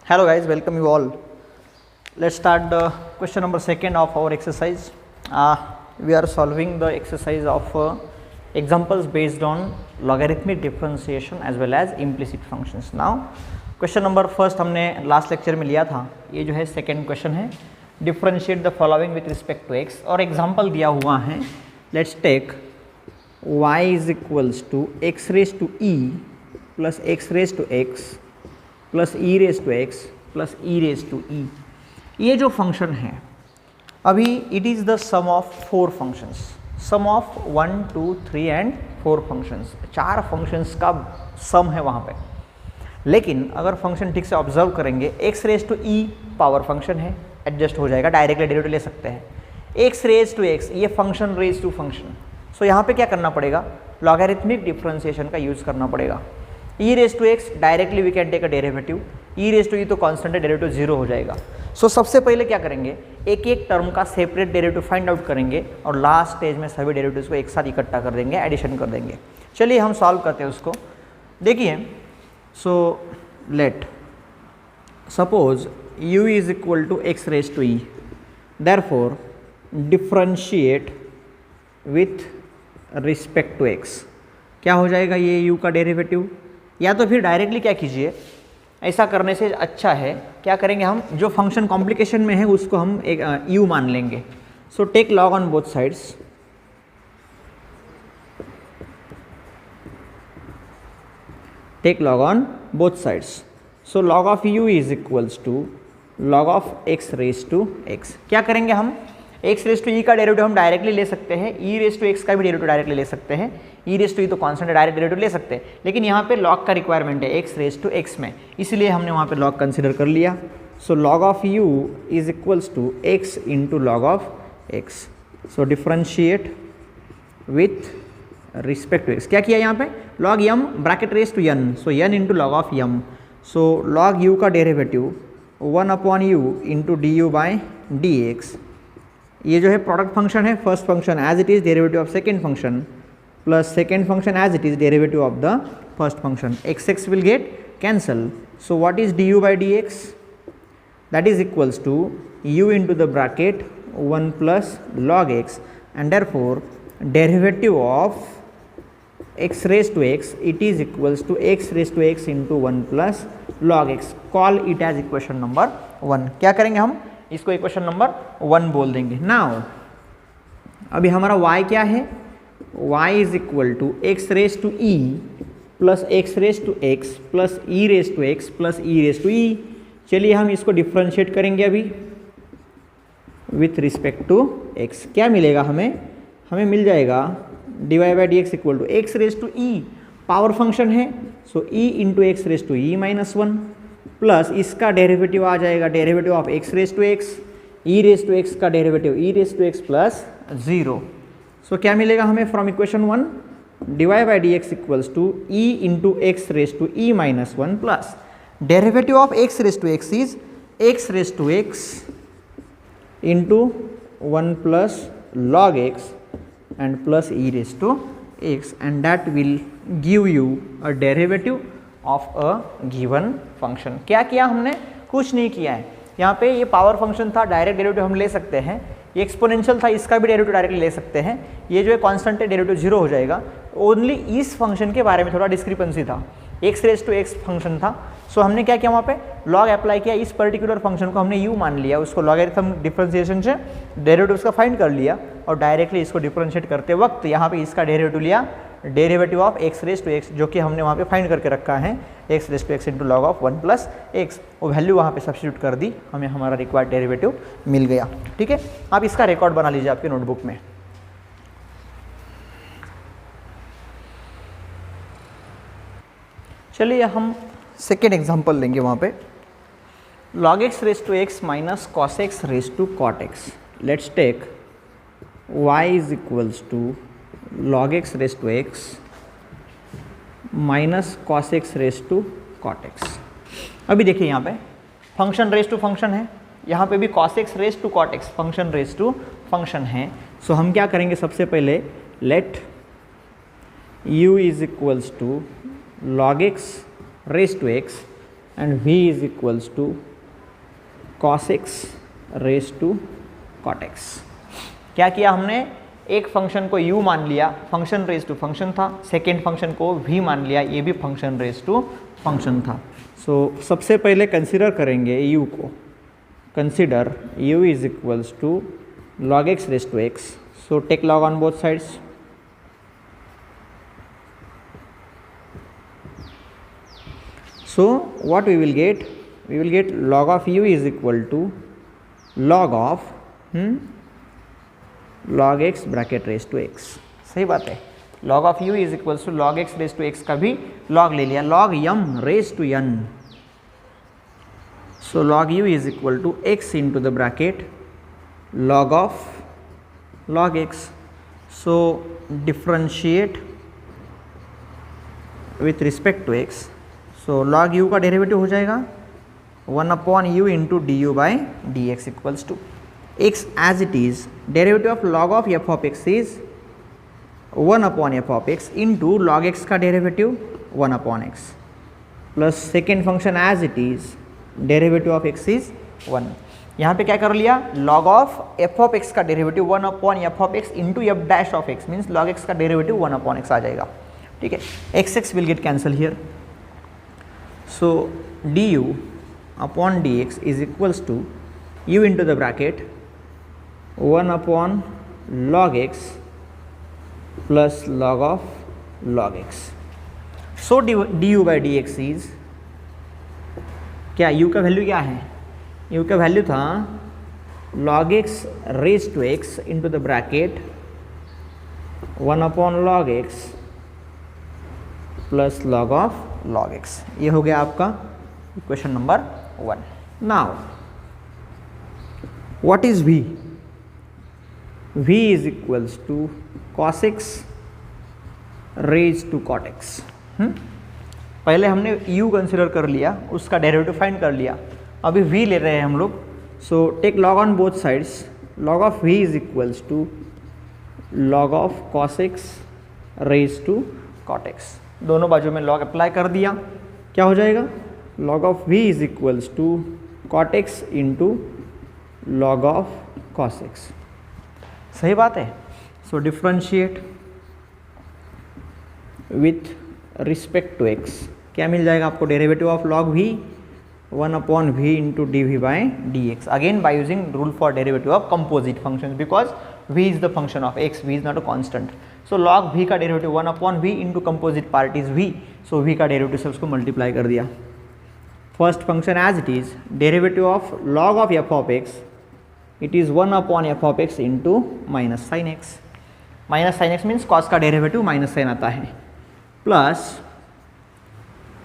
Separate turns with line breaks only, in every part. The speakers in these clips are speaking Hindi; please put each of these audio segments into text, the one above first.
Hello guys, welcome you all. Let's start the question number second of our exercise. We are solving the exercise of examples based on logarithmic differentiation as well as implicit functions. Now question number first हमने last lecture में लिया था, ये जो है second question है, differentiate the following with respect to x और example दिया हुआ है. Let's take y is equals to x raised to e plus x raised to x plus e raise to x plus e raise to e. ये जो फंक्शन है अभी it is the sum of four functions, sum of 1 2 3 and 4 functions, 4 functions का सम है वहाँ पे. लेकिन अगर फंक्शन ठीक से ऑब्जर्व करेंगे, x raise to e power function है, एडजस्ट हो जाएगा, डायरेक्टली डेरिवेटिव ले सकते हैं. एक्स रेज टू एक्स ये function raise to function. So यहाँ पे क्या करना पड़ेगा, लॉगरिथमिक डिफरेंशिएशन का यूज़ करना पड़ेगा. E raise to x directly we can take a derivative, e raise to e तो कांस्टेंट है, डेरिवेटिव जीरो हो जाएगा. सो सबसे पहले क्या करेंगे, एक एक टर्म का सेपरेट डेरिवेटिव फाइंड आउट करेंगे और लास्ट स्टेज में सभी डेरिवेटिव्स को एक साथ इकट्ठा कर देंगे, एडिशन कर देंगे. चलिए हम सॉल्व करते हैं उसको. देखिए, so let suppose u is equal to x raise to e, therefore differentiate with respect to x. क्या हो जाएगा ये u का डेरिवेटिव, या तो फिर डायरेक्टली क्या कीजिए, ऐसा करने से अच्छा है क्या करेंगे, हम जो फंक्शन कॉम्प्लिकेशन में है उसको हम एक u मान लेंगे. So take log on both sides. Take log on both sides. So log of u is equals to log of x raise to x. क्या करेंगे हम, x रेज टू ई का डेरिवेटिव हम डायरेक्टली ले सकते हैं, e रेज टू x का भी डेरिवेटिव डायरेक्टली ले सकते हैं. ई रेज टू ई तो कांस्टेंट है, डायरेक्ट डेरिवेटिव ले सकते हैं, लेकिन यहाँ पे लॉग का रिक्वायरमेंट है x रेज टू x में, इसलिए हमने वहाँ पे लॉग कंसिडर कर लिया. So log of u is equals to x into log of x. So differentiate with respect to x. क्या किया यहाँ पे, log m bracket raise to n, so n into log of m. So log u का derivative 1 upon u into d u by d x. ये जो है प्रोडक्ट फंक्शन है, first function as it is derivative of second function plus second function as it is derivative of the first function. X x will get cancel. So what is d u by d x, that is equals to u into the bracket 1 plus log x, and therefore derivative of x raise to x it is equals to x raise to x into 1 plus log x. Call it as equation number 1. क्या करेंगे हम, इसको इक्वेशन नंबर 1 बोल देंगे. नाउ अभी हमारा y क्या है, y is equal to x raise to e plus x raise to x plus e raise to x plus e raise to e. चलिए हम इसको डिफ्रेंशिएट करेंगे अभी विथ रिस्पेक्ट टू x. क्या मिलेगा हमें, हमें मिल जाएगा dy by d x equal to x raise to e, power function है, so e into x raise to e minus 1 plus इसका डेरिवेटिव आ जाएगा, derivative of x raise to x, e raise to x का derivative e raise to x plus 0. So क्या मिलेगा हमें from equation 1, d y by d x equals to e into x raise to e minus 1 plus derivative of x raise to x is x raise to x into 1 plus log x and plus e raise to x, and that will give you a derivative of a given function. क्या किया हमने, कुछ नहीं किया है. यहाँ पे ये पावर फंक्शन था, डायरेक्ट डेरिवेटिव हम ले सकते हैं. ये एक्सपोनेंशियल था, इसका भी डेरिवेटिव डायरेक्ट ले सकते हैं. ये जो है कांस्टेंट है, डेरिवेटिव जीरो हो जाएगा. ओनली इस फंक्शन के बारे में थोड़ा डिस्क्रिपेंसी था, x raise to x function था. सो हमने क्या किया, वहाँ पे लॉग अप्लाई किया, इस पर्टिकुलर फंक्शन को हमने u मान लिया, उसको लॉगरिथम डिफरेंशिएशन से डेरिवेटिव का फाइंड कर लिया और डायरेक्टली इसको डिफरेंशिएट करते वक्त यहाँ पे इसका डेरिवेटिव लिया, derivative of x raise to x, जो कि हमने वहाँ पे फाइंड करके रखा है, x raise to x into log of 1 plus x. वो वैल्यू वहाँ पे सब्स्टिट्यूट कर दी, हमें हमारा रिक्वायर्ड डेरिवेटिव मिल गया. ठीक है, आप इसका रिकॉर्ड बना लीजिए आपके नोटबुक में. चलिए हम सेकेंड एग्जाम्पल लेंगे. वहाँ पे log x raise to x minus cos x raise to cot x. Let's take y is equals to log x raise to x minus cos x raise to cot x. अभी देखिए यहाँ पे फंक्शन रेज टू फंक्शन है, यहाँ पे भी cos x raise to cot x function raise to function है. सो हम क्या करेंगे, सबसे पहले let u is equals to log x raise to x and v is equals to cos x raise to cot x। क्या किया हमने, एक फंक्शन को u मान लिया, फंक्शन रेज टू फंक्शन था, सेकेंड फंक्शन को v मान लिया, ये भी फंक्शन रेज टू फंक्शन था। सो सबसे पहले कंसिडर करेंगे u को, consider u is equals to log x raise to x। So take log on both sides. So what we will get? We will get log of u is equal to log of log x bracket raised to x। सही बात है, log of u is equals to log x raised to x का भी log ले लिया, log m raised to n। So log u is equal to x into the bracket log of log x। So differentiate with respect to x। So log u का डेरिवेटिव हो जाएगा 1 upon u into d u by d x equals to x as it is. Derivative of log of f of x is 1 upon f of x into log x का derivative 1 upon x plus second function as it is derivative of x is 1। यहाँ पे क्या कर लिया, log of f of x का derivative 1 upon f of x into f dash of x means log x का डेरिवेटिव 1 अपॉन एक्स आ जाएगा। ठीक है, x x will get cancel here. So du upon dx is equals to u into the bracket 1 upon log x plus log of log x। So du by dx is क्या, u का वैल्यू क्या है, u का वैल्यू था log x raised to x into the bracket 1 upon log x plus log of log x। ये हो गया आपका equation number 1। Now what is v? v is equals to cos x raise to cot x। पहले हमने u कंसिडर कर लिया, उसका डेरिवेटिव फाइंड कर लिया, अभी v ले रहे हैं हम लोग। So take log on both sides. log of v is equals to log of cos x raise to cot x। दोनों बाजू में log अप्लाई कर दिया, क्या हो जाएगा, log of v is equals to cot x into log of cos x। सही बात है। So differentiate with respect to x, क्या मिल जाएगा आपको, derivative of log v 1 upon v into d v by d x, again by using rule for derivative of composite function because v is the function of x, v is not a constant. So log v का derivative 1 upon v into composite part is v। So v का डेरिवेटिव से उसको मल्टीप्लाई कर दिया। First function as it is derivative of log of f of x, it is 1 upon f of x into minus sine x। Minus sine x means cos का डेरिवेटिव माइनस साइन आता है, plus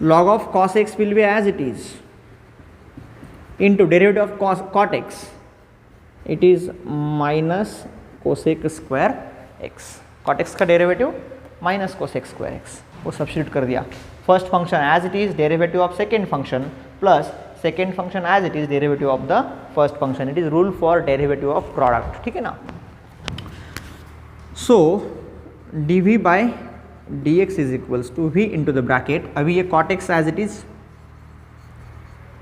log of cos x will be as it is into derivative of cot x, it is minus cosec square x। cot x का derivative minus cosec square x, वो सब्स्टिट्यूट कर दिया। First function as it is derivative of second function plus second function as it is derivative of the first function, it is rule for derivative of product. ठीक है ना। So dv by dx is equals to v into the bracket, अभी ये cot x as it is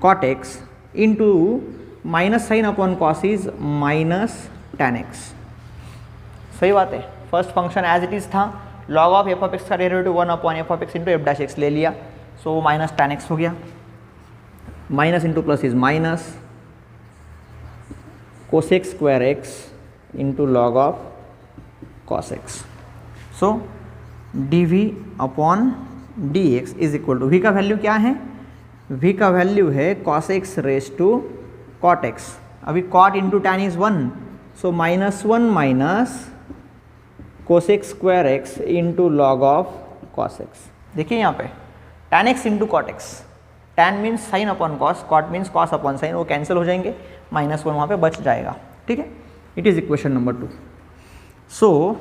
cot x into minus sine upon cos is minus tan x। सही बात है। First function as it is था, log of f of x का derivative 1 upon f of x into f dash x ले लिया, सो वो माइनस tan x हो गया। Minus into plus is minus cosec square x into log of cos x। So dv upon dx is equal to, v का वैल्यू क्या है, v का वैल्यू है cos x raise to cot x। अभी cot into tan is 1, so minus 1 minus cosec square x into log of cos x. देखिए यहाँ पे tan x into cot x, tan means sine upon cos, cot means cos upon sine, वो कैंसिल हो जाएंगे, माइनस 1 वहाँ पे बच जाएगा। ठीक है, it is equation number 2। So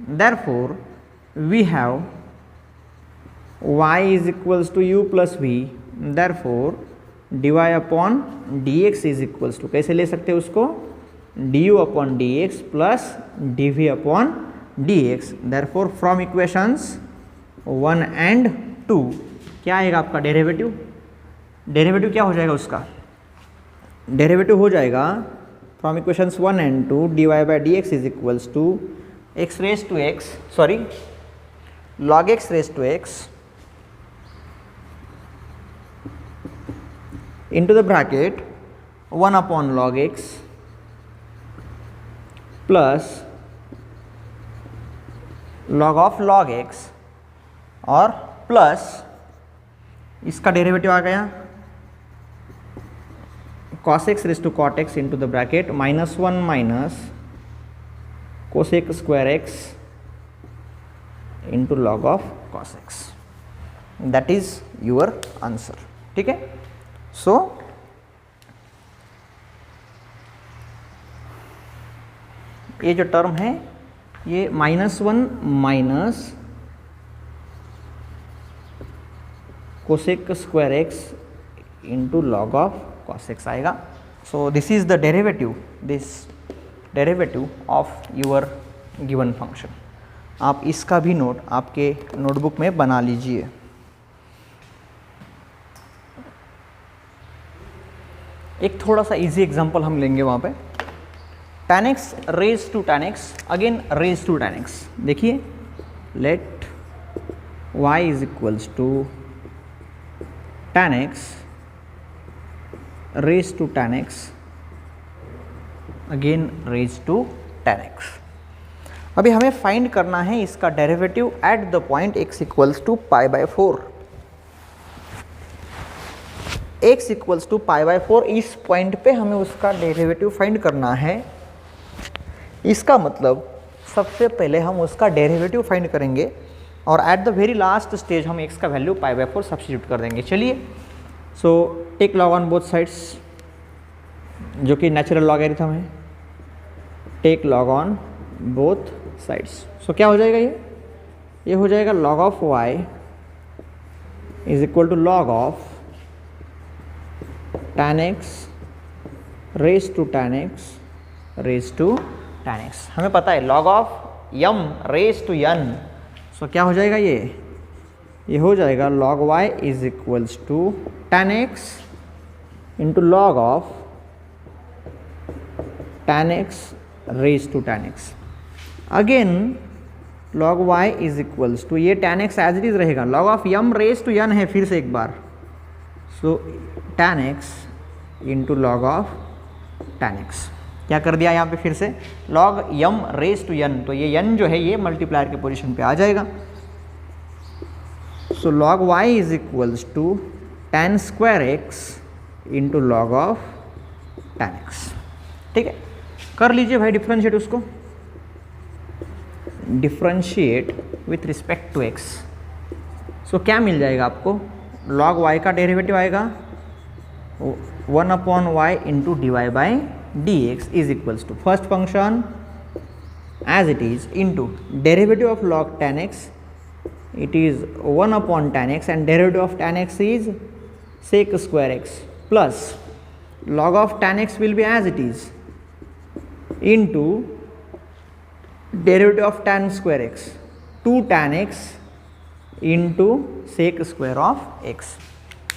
therefore we have y is equals to u plus v, therefore dy upon dx is equals to, कैसे ले सकते हैं उसको, du upon dx plus dv upon dx। Therefore from equations 1 and 2 क्या आएगा आपका डेरिवेटिव, डेरिवेटिव क्या हो जाएगा उसका, डेरिवेटिव हो जाएगा from equations 1 and 2 dy by dx is equals to x raise to x, sorry log x raise to x into the bracket 1 upon log x plus log of log x और प्लस इसका डेरिवेटिव आ गया cos x raise to cot x into the bracket -1 minus cosec square x into log of cos x. That is your answer. ठीक है, सो ये जो टर्म है ये -1 minus cosec square x into log of cos x आएगा. So this is the derivative of your given function. आप इसका भी नोट आपके नोटबुक में बना लीजिए. एक थोड़ा सा इजी एग्जांपल हम लेंगे वहाँ पे. tan x raise to tan x, again raise to tan x. देखिए, let y is equals to tan x raise to tan x, again raise to tan x. अभी हमें फाइंड करना है इसका derivative at the point x equals to pi by 4. x equals to pi by 4, इस पॉइंट पे हमें उसका डेरिवेटिव फाइंड करना है. इसका मतलब सबसे पहले हम उसका डेरिवेटिव फाइंड करेंगे और at the very last stage हम x का वैल्यू पाई बाय 4 सब्स्टिट्यूट कर देंगे. चलिए, so take log on both sides, जो कि नेचुरल लॉगरिथम है. Take log on both sides. So क्या हो जाएगा, ये हो जाएगा log of y is equal to log of tan x raise to tan x raise to tan x. हमें पता है log of m raise to n. सो क्या हो जाएगा, ये हो जाएगा log y is equals to tan x into log of tan x raise to tan x. Again log y is equals to, ये tan x as it is रहेगा, log of m raise to n है फिर से एक बार. So tan x into log of tan x. क्या कर दिया यहाँ पे फिर से, log m raise to n, तो ये n जो है ये मल्टीप्लायर के पोजीशन पे आ जाएगा. So log y is equals to tan square x into log of tan x. ठीक है, कर लीजिए भाई डिफ्रेंशिएट उसको. Differentiate with respect to x. So क्या मिल जाएगा आपको, log y का डेरिवेटिव आएगा 1 upon y into dy by dx is equals to first function as it is into derivative of log tan x, it is 1 upon tan x and derivative of tan x is sec square x plus log of tan x will be as it is into derivative of tan square x 2 tan x into sec square of x.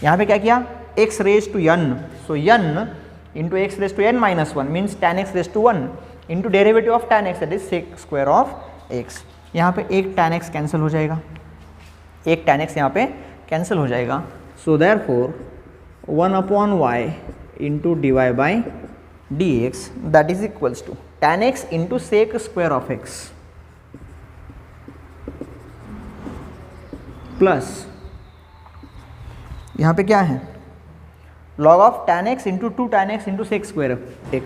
यहाँ पे क्या किया, x raise to n, so n into x raise to n minus 1 means tan x raise to 1 into derivative of tan x that is sec square of x. यहाँ पे एक tan x कैंसिल हो जाएगा, एक tan x यहाँ पे कैंसिल हो जाएगा. So therefore 1 upon y into dy by dx that is equals to tan x into sec square of x plus यहाँ पे क्या है, log of tan x into 2 tan x into sec square of x,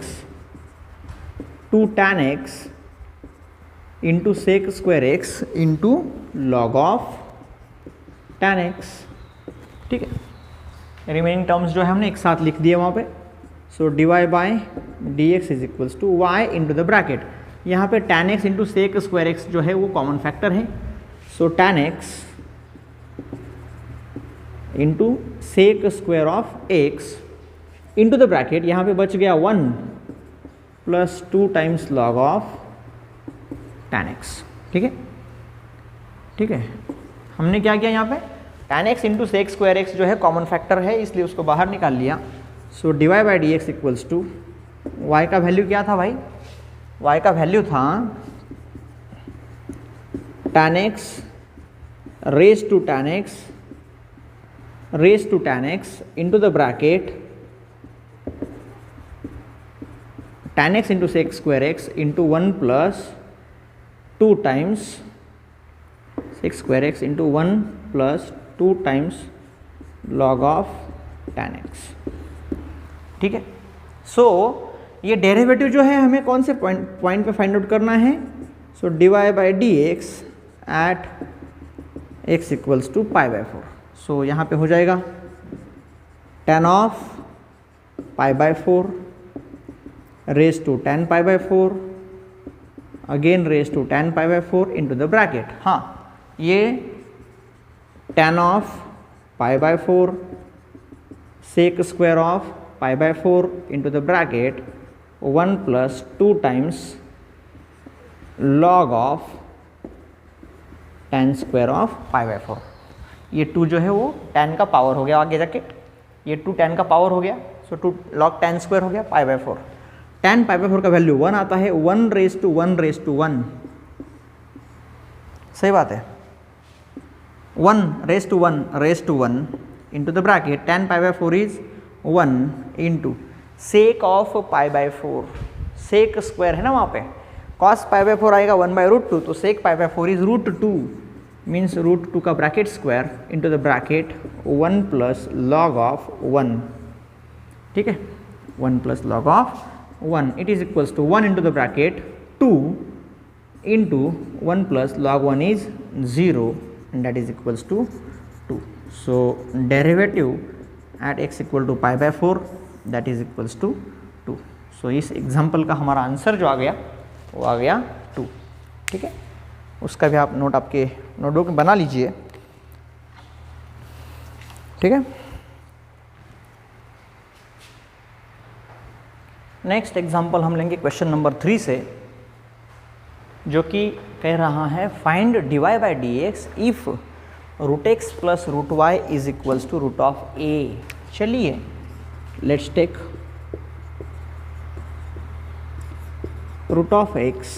2 tan x into sec square x into log of tan x. ठीक है, रिमेनिंग टर्म्स जो है हमने एक साथ लिख दिए वहाँ पे. So dy by d x is equals to y into the bracket. यहाँ पे tan x into sec square x जो है वो कॉमन फैक्टर है. So tan x into sec square of x into the bracket, यहाँ पे बच गया 1 plus 2 times log of tan x. ठीक है, ठीक है, हमने क्या किया यहाँ पे tan x into sec square x जो है कॉमन फैक्टर है, इसलिए उसको बाहर निकाल लिया। So dy by d x equals to, y का वैल्यू क्या था भाई, y का वैल्यू था tan x raise to tan x into the bracket tan x into sec square x into 1 plus 2 times sec square x into 1 plus 2 times log of tan x। ठीक है, सो ये डेरिवेटिव जो है हमें कौन से पॉइंट पे फाइंड आउट करना है। So dy by d x at x equals to pi by 4। So यहाँ पे हो जाएगा tan of pi by 4 raise to tan pi by 4 again raise to tan pi by 4 into the bracket. हाँ, ये tan of pi by 4 sec square of pi by 4 into the bracket 1 plus 2 times log of tan square of pi by 4। ये 2 जो है वो tan का पावर हो गया आगे जाके, ये 2 tan का पावर हो गया। सो 2 लॉग tan स्क्वायर हो गया पाई बाई 4। tan पाई बाई 4 का वैल्यू 1 आता है, 1 रेज टू 1, सही बात है, 1 raise to 1 into the bracket tan pi by 4 is 1 into sec of pi by 4, sec square है ना वहाँ पे, cos पाई बाई 4 आएगा 1 बाई रूट 2, तो sec pi by 4 is root 2 means root 2 का bracket square into the bracket 1 plus log of 1। ठीक है, 1 plus log of 1 it is equals to 1 into the bracket 2 into 1 plus log 1 is 0 and that is equals to 2। So derivative at x equal to pi by 4 that is equals to 2। So इस एग्जाम्पल का हमारा आंसर जो आ गया वो आ गया 2। ठीक है, उसका भी आप नोट आपके नोटबुक में बना लीजिए। ठीक है, नेक्स्ट एग्जाम्पल हम लेंगे क्वेश्चन नंबर 3 से, जो कि कह रहा है find dy by d x if root x plus root y is equals to root of a. चलिए let's take root of x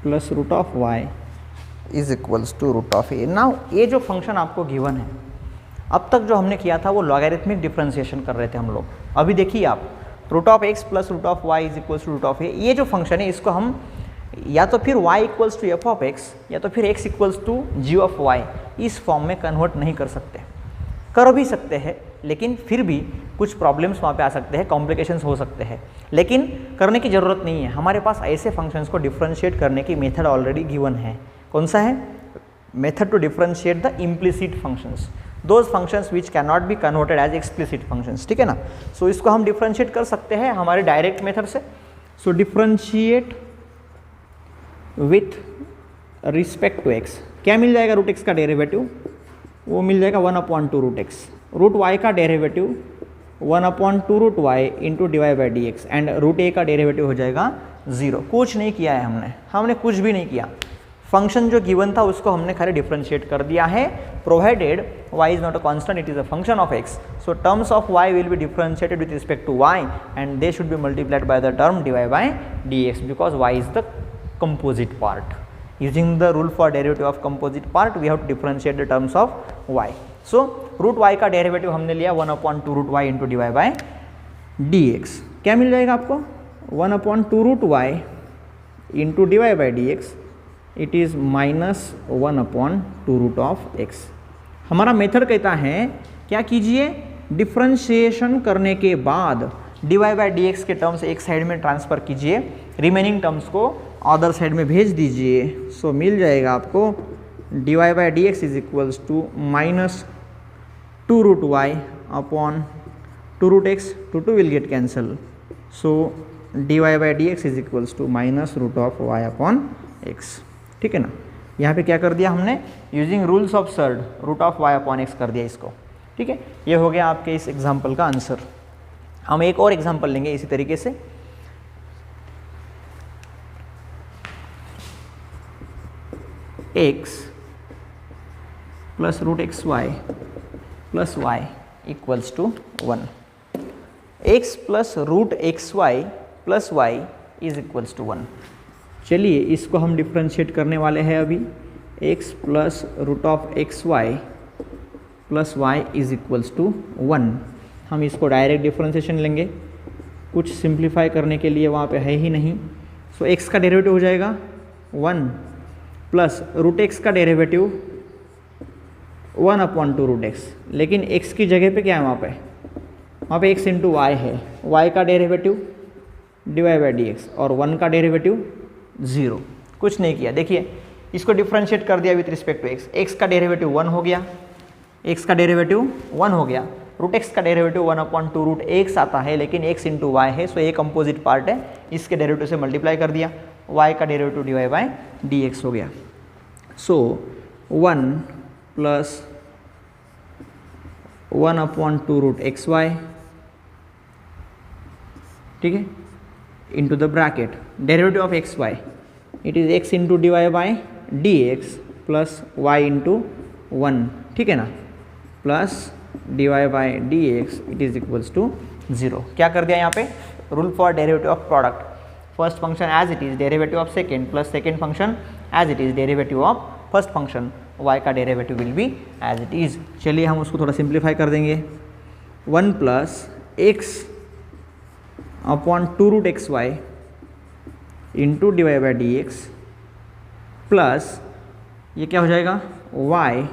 plus root of y is equals to root of a. Now ये जो फंक्शन आपको गिवन है, अब तक जो हमने किया था वो लॉगरिथमिक डिफरेंशिएशन कर रहे थे हम लोग। अभी देखिए आप, root of x plus root of y is equals to root of a, ये जो फंक्शन है इसको हम या तो फिर y equals to f of x या तो फिर x equals to g of y इस फॉर्म में कन्वर्ट नहीं कर सकते। कर भी सकते हैं लेकिन फिर भी कुछ प्रॉब्लम्स वहाँ पे आ सकते हैं, कॉम्प्लिकेशंस हो सकते हैं, लेकिन करने की ज़रूरत नहीं है। हमारे पास ऐसे फंक्शंस को डिफरेंशिएट करने की मेथड ऑलरेडी गिवन है। कौन सा है? Method to differentiate the implicit functions, those functions which can not be converted as explicit functions. ठीक है ना, सो इसको हम डिफरेंशिएट कर सकते हैं हमारे डायरेक्ट मेथड से। So differentiate with respect to x, क्या मिल जाएगा? रूट एक्स का डेरिवेटिव वो मिल जाएगा 1/2 रूट एक्स, रूट वाई का derivative 1/2 root y into d y by d x, and root a का डेरिवेटिव हो जाएगा 0। कुछ नहीं किया है हमने कुछ भी नहीं किया। फंक्शन जो गिवन था उसको हमने खाली डिफरेंशिएट कर दिया है, provided y is not a constant, it is a function of x। So terms of y will be differentiated with respect to y and they should be multiplied by the term dy by dx because y is the composite part. Using the rule for derivative of composite part, we have to differentiate the terms of y. So root y का डेरिवेटिव हमने लिया 1/2 root y into d y by d x. क्या मिल जाएगा आपको? 1/2 root y into d y by d x, it is -1/2 root of x। हमारा मेथड कहता है क्या कीजिए, डिफ्रेंशिएशन करने के बाद d y by d x के टर्म्स एक साइड में ट्रांसफर कीजिए, रिमेनिंग टर्म्स को अदर साइड में भेज दीजिए। सो मिल जाएगा आपको D y by d x is equals to -2 root y upon 2 root x, 2 will get cancel. So d y by d x is equals to -root of y upon x. ठीक है ना, यहाँ पे क्या कर दिया हमने, using rules of surd root of y upon x कर दिया इसको। ठीक है, ये हो गया आपके इस एग्जाम्पल का आंसर। हम एक और एग्जाम्पल लेंगे इसी तरीके से। x plus root x y plus y equals to 1. X plus root x y plus y is equals to 1. चलिए इसको हम डिफ्रेंशिएट करने वाले हैं अभी. X plus root of x y plus y is equals to 1. हम इसको डायरेक्ट डिफ्रेंशिएशन लेंगे, कुछ सिंप्लीफाई करने के लिए वहाँ पे है ही नहीं. सो एक्स का डेरिवेटिव हो जाएगा 1 प्लस रूट एक्स का डेरिवेटिव 1/2 रूट एक्स. लेकिन एक्स की जगह पे क्या है वहाँ पे एक्स इंटू वाई है. वाई का derivative Dibai by d x और 1 का डेरिवेटिव 0. कुछ नहीं किया. देखिए इसको डिफ्रेंशिएट कर दिया with respect to x. X का डेरिवेटिव 1 हो गया, एक्स का डेरिवेटिव 1 हो गया. रूट एक्स का डेरिवेटिव 1/2 रूट एक्स आता है, लेकिन एक्स इंटू वाई है, सो एक कंपोजिट पार्ट है, इसके डेरिवेटिव से मल्टीप्लाई कर दिया. वाई का derivative Dibai by d x हो गया. सो 1 प्लस 1/2 रूट एक्स वाई, ठीक है, into the bracket derivative of x y, it is x into dy by dx plus y into 1, ठीक है ना, plus dy by dx it is equals to 0. क्या कर दिया यहाँ पे? Rule for derivative of product. First function as it is derivative of second plus second function as it is derivative of first function. y का derivative will be as it is. चलिए हम उसको थोड़ा सिंप्लीफाई कर देंगे. 1 plus x upon 2 root x y into d y by d x plus ये क्या हो जाएगा y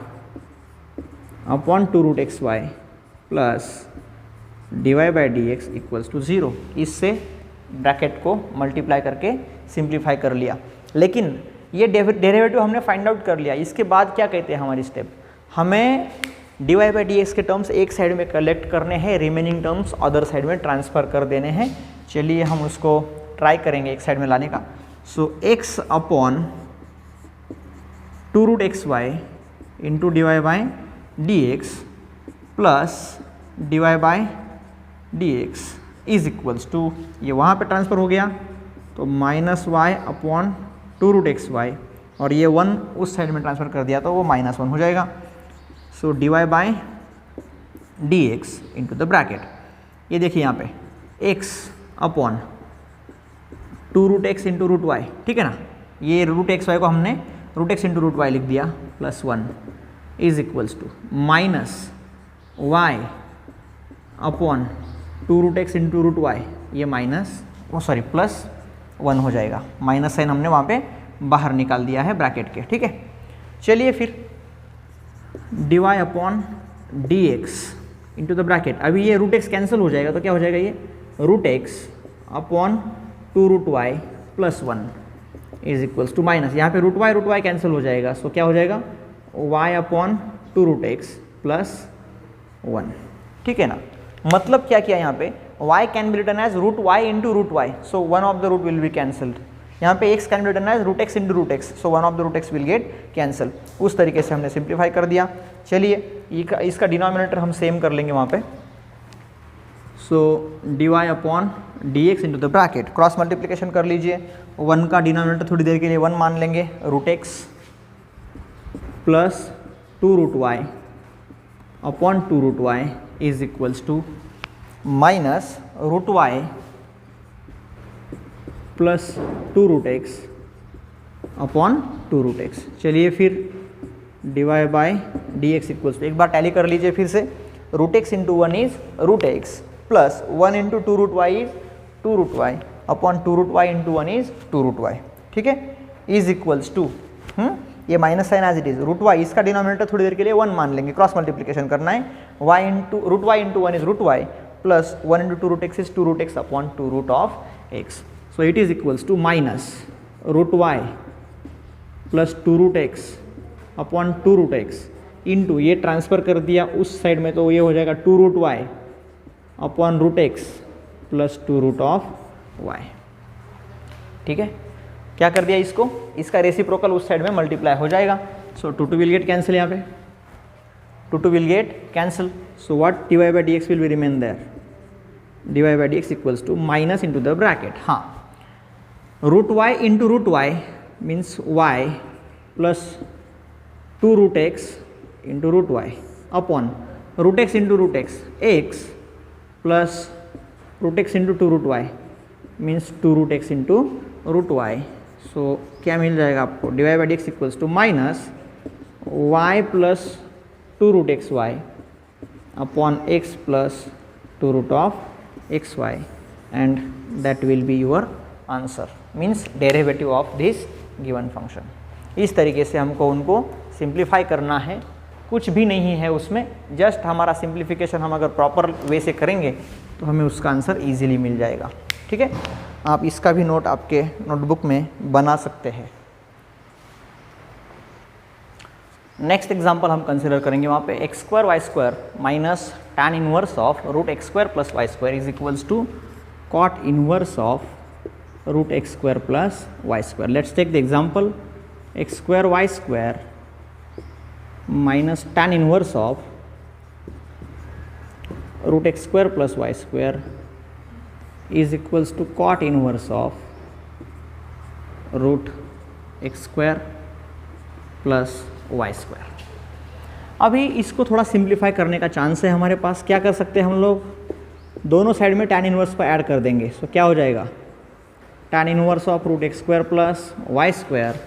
upon 2 root x y plus d y by d x equals to 0. इससे ब्रैकेट को मल्टीप्लाई करके सिंप्लीफाई कर लिया. लेकिन ये डेरिवेटिव हमने फाइंड आउट कर लिया. इसके बाद क्या कहते हैं हमारी स्टेप? हमें डिवाई बाई डी एक्स के टर्म्स एक साइड में कलेक्ट करने हैं, रिमेनिंग टर्म्स अदर साइड में ट्रांसफ़र कर देने हैं. चलिए हम उसको ट्राई करेंगे एक साइड में लाने का. So x upon 2 root x y into d y by d x plus d y by d x is equals to, ये वहाँ पे ट्रांसफ़र हो गया तो minus y upon 2 root x y, और ये 1 उस साइड में ट्रांसफ़र कर दिया तो वो -1 हो जाएगा. So d y by d x into the bracket. ये देखिए यहाँ पे x upon 2 root x into root y, ठीक है ना. ये रूट एक्स वाई को हमने root x into root y लिख दिया plus 1 is equals to minus y upon 2 root x into root y, ये प्लस 1 हो जाएगा. माइनस साइन हमने वहाँ पे बाहर निकाल दिया है ब्रैकेट के, ठीक है. चलिए फिर d y upon d x into the bracket. अभी ये रूट एक्स कैंसिल हो जाएगा तो क्या हो जाएगा, ये root x upon 2 root y plus 1 is equals to minus, यहाँ पे रूट वाई कैंसिल हो जाएगा. सो क्या हो जाएगा y upon 2 root x plus 1, ठीक है ना. मतलब क्या किया यहाँ पे, y can be written as root y into root y, so one of the root will be cancelled. यहाँ पे x can be written as root x into root x, so one of the root x will get cancel. उस तरीके से हमने सिंप्लीफाई कर दिया. चलिए इसका डिनोमिनेटर हम सेम कर लेंगे वहाँ पे. So d y upon d x into the bracket, cross multiplication कर लीजिए. 1 का डिनोमिनेटर थोड़ी देर के लिए 1 मान लेंगे, root x plus 2 root y upon 2 root y is equals to minus root y plus 2 root x upon 2 root x. चलिए फिर d y by d x equals to, एक बार टैली कर लीजिए फिर से. Root x into 1 is root x plus 1 into 2 root y is 2 root y upon 2 root y into 1 is 2 root y, ठीक है, इज इक्वल्स टू ये minus sine as it is root y, इसका डिनोमिनेटर थोड़ी देर के लिए 1 मान लेंगे, क्रॉस मल्टीप्लिकेशन करना है. Y into root y into 1 is root y plus 1 into 2 root x is 2 root x upon 2 root of x. So it is equals to minus root y plus 2 root x upon 2 root x into ये ट्रांसफ़र कर दिया उस साइड में तो ये हो जाएगा 2 root y upon root x plus 2 root of y, ठीक है. क्या कर दिया इसको, इसका रेसिप्रोकल उस साइड में मल्टीप्लाई हो जाएगा. सो 2 विल गेट कैंसिल, यहाँ पे 2 will get cancel. So what d y by d x will be remain there, d y by d x equals to minus into the bracket. हाँ, root y into root y means y plus 2 root x into root y upon root x into root x plus root x into two root y means two root x into root y. So क्या मिल जाएगा आपको, D y by d x equals to minus y plus two root x y upon x plus two root of x y and that will be your answer, means derivative of this given function. इस तरीके से हमको उनको सिंप्लीफाई करना है, कुछ भी नहीं है उसमें, जस्ट हमारा सिंप्लीफिकेशन हम अगर प्रॉपर वे से करेंगे तो हमें उसका आंसर इजीली मिल जाएगा। ठीक है, आप इसका भी नोट आपके नोटबुक में बना सकते हैं। नेक्स्ट एग्जांपल हम कंसिडर करेंगे वहाँ पे x square y square minus tan inverse of root x square plus y square is equals to cot inverse of root x square plus y square. Let's take the example x square y square minus tan inverse of root x square plus y square is equals to cot inverse of root x square plus y square। अभी इसको थोड़ा सिंप्लीफाई करने का चांस है हमारे पास। क्या कर सकते हैं हम लोग, दोनों साइड में tan इनवर्स को ऐड कर देंगे। सो क्या हो जाएगा, tan inverse of root x square plus y square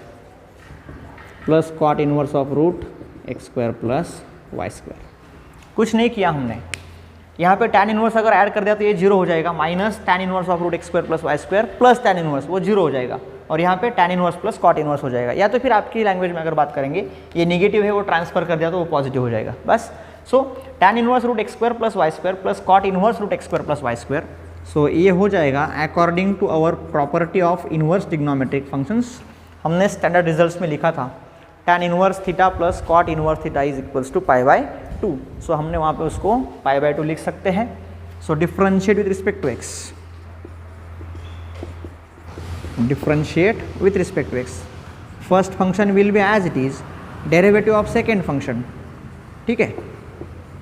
plus cot inverse of root x square plus y square. कुछ नहीं किया हमने, यहाँ पे tan इनवर्स अगर ऐड कर दिया तो ये जीरो हो जाएगा, minus tan inverse of root x square plus y square plus tan inverse, वो जीरो हो जाएगा, और यहाँ पे tan inverse plus cot inverse हो जाएगा। या तो फिर आपकी लैंग्वेज में अगर बात करेंगे ये नेगेटिव है, वो ट्रांसफर कर दिया तो वो पॉजिटिव हो जाएगा बस। So tan inverse root x square plus y square plus cot inverse root x square plus y square. So ये हो जाएगा according to our property of inverse trigonometric functions. हमने स्टैंडर्ड रिजल्ट्स में लिखा था tan inverse theta plus cot inverse theta is equals to pi by 2। So हमने वहाँ पे उसको पाई बाई 2 लिख सकते हैं। So differentiate with respect to x, differentiate with respect to x, first function will be as it is derivative of second function, ठीक है,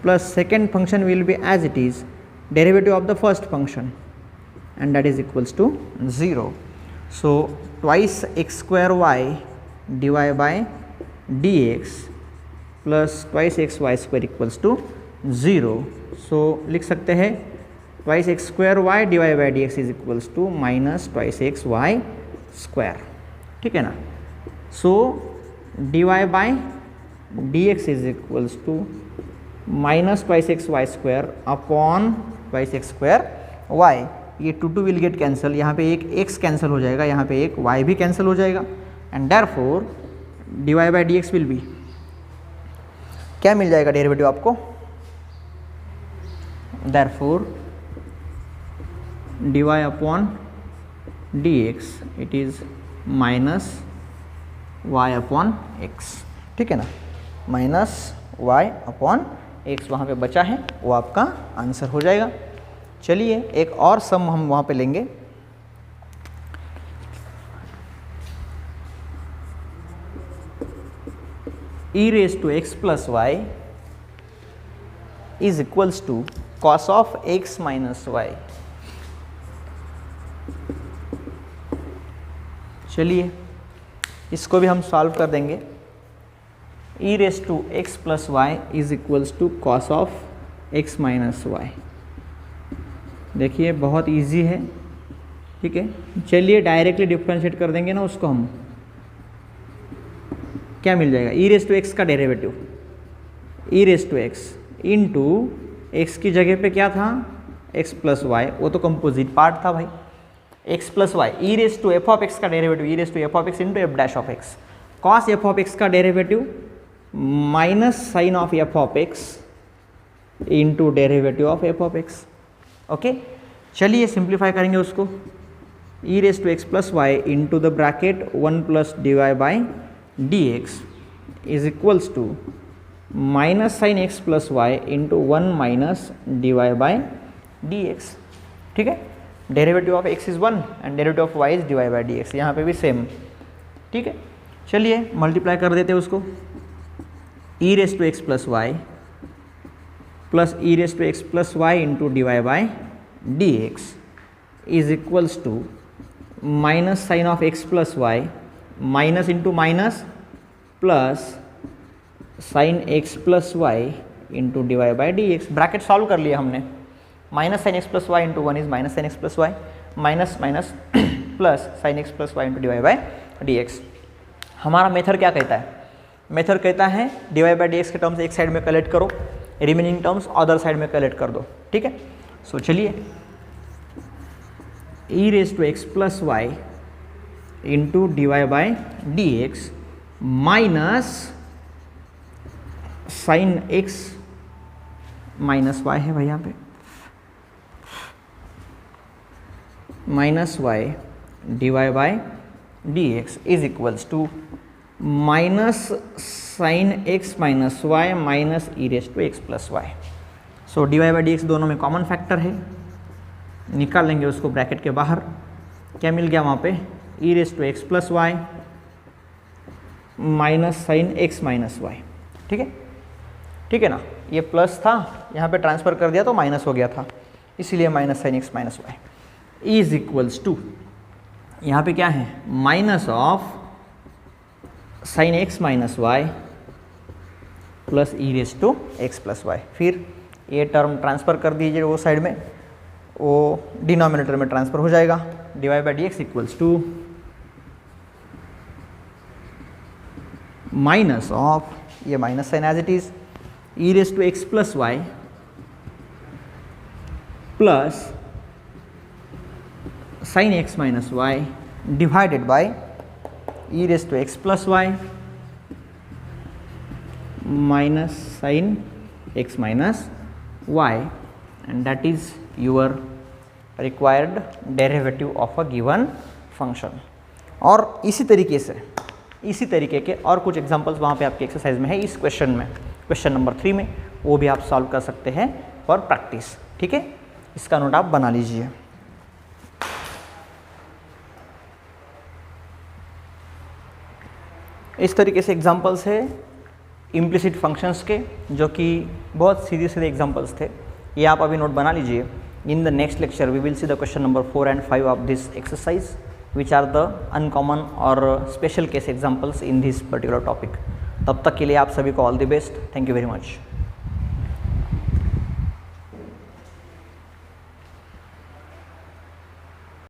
plus second function will be as it is derivative of the first function and that is equals to 0। So twice x square y divide by d x plus twice x y square equals to 0। So लिख सकते हैं twice x square y divide by d x is equals to minus twice x y square, ठीक है ना। So divide by d x is equals to minus twice x y square upon twice x square y. ये टू विल गेट कैंसिल, यहाँ पे एक एक्स कैंसिल हो जाएगा, यहाँ पे एक वाई भी कैंसिल हो जाएगा and therefore d y by d x will be, क्या मिल जाएगा डेरिवेटिव आपको, therefore d y upon d x it is minus y upon x, ठीक है ना, माइनस वाई अपॉन एक्स वहाँ पे बचा है, वो आपका आंसर हो जाएगा। चलिए एक और सम हम वहाँ पे लेंगे। e raised to x plus y is equals to cos of x minus y। चलिए इसको भी हम सॉल्व कर देंगे। e raised to x plus y is equals to cos of x minus y। देखिए बहुत इजी है, ठीक है। चलिए डायरेक्टली डिफरेंशिएट कर देंगे ना उसको हम, क्या मिल जाएगा, ई रेस टू एक्स का derivative, e raise to x into x की जगह पे क्या था एक्स प्लस वाई, वो तो कंपोजिट पार्ट था भाई, x plus y, e raise to f of x का derivative, e raise to f of x into f dash of x, cos f of x का derivative minus sine of f of x into derivative of f of x. Okay, चलिए सिंप्लीफाई करेंगे उसको, e raise to x plus y into the bracket 1 plus d y by dx is equals to minus sin x plus y into 1 minus dy by dx, ठीक है। Derivative of x is 1 and derivative of y is dy by dx, यहाँ पे भी सेम, ठीक है। चलिए मल्टीप्लाई कर देते हैं उसको, e raise to x plus y plus e raise to x plus y into d y by d x is equals to minus sine of x plus y, minus into minus plus sine x plus y into d y by d x. Bracket solve कर लिया हमने, minus sine x plus y into 1 is minus sine x plus y, minus minus plus sine x plus y into d y by d x. हमारा मेथड क्या कहता है? मेथड कहता है d y by d x के टर्म्स एक साइड में कलेक्ट करो, रिमेनिंग टर्म्स अदर साइड में कलेक्ट कर दो, ठीक है। सो चलिए, e raise to x plus y into d y by d x minus sine x minus y है भाई यहाँ पे, minus y d y by d x is equals to minus sine x minus y minus e raise to x plus y. So d y by d x दोनों में कॉमन फैक्टर है, निकाल लेंगे उसको ब्रैकेट के बाहर। क्या मिल गया वहाँ पे? E raise to x plus y minus sine x minus y, ठीक है, ठीक है ना। ये प्लस था, यहाँ पे ट्रांसफर कर दिया तो माइनस हो गया था, इसीलिए minus sine x minus y is equals to, यहाँ पे क्या है? Minus of sine x minus y plus e raise to x plus y. फिर ये टर्म ट्रांसफर कर दीजिए वो साइड में, वो डिनोमिनेटर में ट्रांसफर हो जाएगा। D y by d x equals to minus of, ये minus sine as it is, e raise to x plus y plus sine x minus y divided by e raise to x plus y minus sine x minus y, and that is your required derivative of a given function. और इसी तरीके के और कुछ एग्जांपल्स वहाँ पे आपके एक्सरसाइज में है, इस क्वेश्चन में, क्वेश्चन नंबर 3 में, वो भी आप सॉल्व कर सकते हैं फॉर प्रैक्टिस, ठीक है। इसका नोट आप बना लीजिए। इस तरीके से एग्जांपल्स है इम्प्लिसिट फंक्शंस के, जो कि बहुत सीधे सीधे एग्जांपल्स थे, ये आप अभी नोट बना लीजिए। In the next lecture we will see the question number 4 and 5 of this exercise, which are the uncommon और special case examples in this particular topic. तब तक के लिए आप सभी को all the best. Thank you very much.